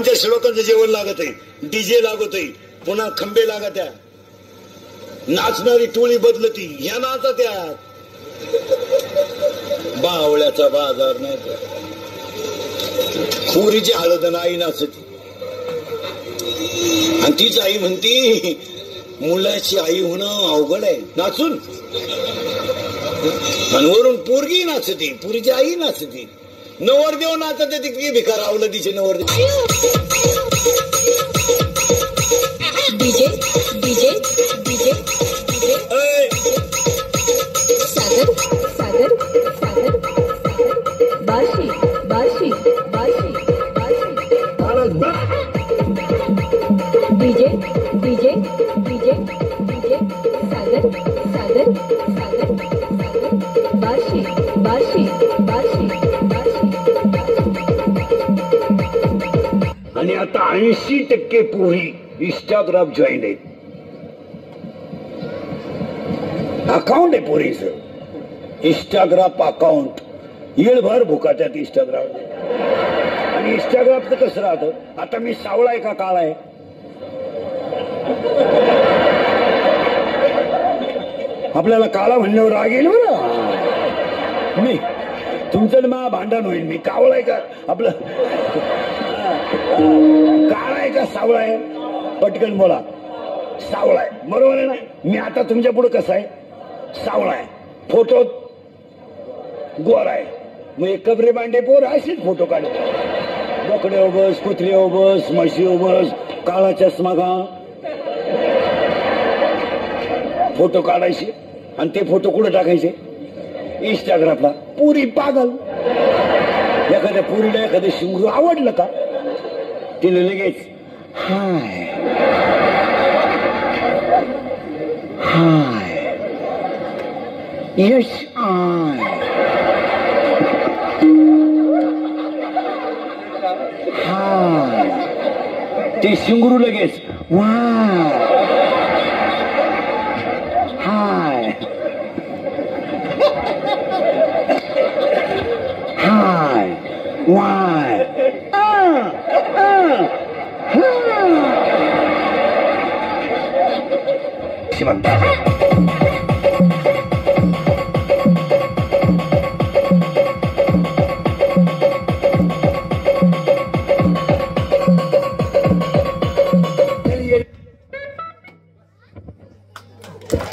श्लोकांचं जेवण लागत आहे, डीजे लागत आहे, पुन्हा खंबे लागत आहे, नाचणारी टोळी बदलती, या नाचा त्यात बावळ्याचा बाजार नाही त्या खोरीची हळद आई नाचती. आणि तीच आई म्हणती मुलाची आई होणं अवघड आहे नाचून. आणि वरून पोरगी नाचती, पुरीची आई नाचती, नवरदेव नाचते तितकी भिकार आवलं तिचे नवरदेव. DJ DJ DJ Sagar Sagar Sagar Barshi Barshi Barshi DJ DJ DJ DJ Sagar Sagar Sagar Barshi Barshi Barshi Barshi. आणि आता 80% पोरी इंस्टाग्राम जॉईन आहेत. अकाउंट आहे पोरीचं, इंस्टाग्राम अकाउंट. येळभर भुकाच्यात इंस्टाग्राम. आणि इंस्टाग्रामचं कसं राहतं, आता मी सावळा आहे का काळा आहे, आपल्याला काळा म्हणल्यावर राग येईल बरं. मी तुमचं मला भांडण होईल, मी कावळा आहे का आपलं काळा आहे का सावळा आहे, पटकन बोला. सावळा आहे बरोबर आहे ना. मी आता तुमच्या पुढे कसं आहे, सावळा आहे, फोटो गोर आहे. मग एक कबरे बांडे पोर असेच फोटो काढ, बोकडे बस, कुत्रे बस, म्हशी बस, काळा चष्मा घा, फोटो काढायचे. आणि ते फोटो कुठे टाकायचे, इंस्टाग्रामला. पुरी पागल. एखाद्या पुरीला एखादं शिंगरू आवडलं का, तिला लगेच हाय हाय यश आय हाय. ते शिंगरू लगेच वाय हाय हाय वाय शिवंत.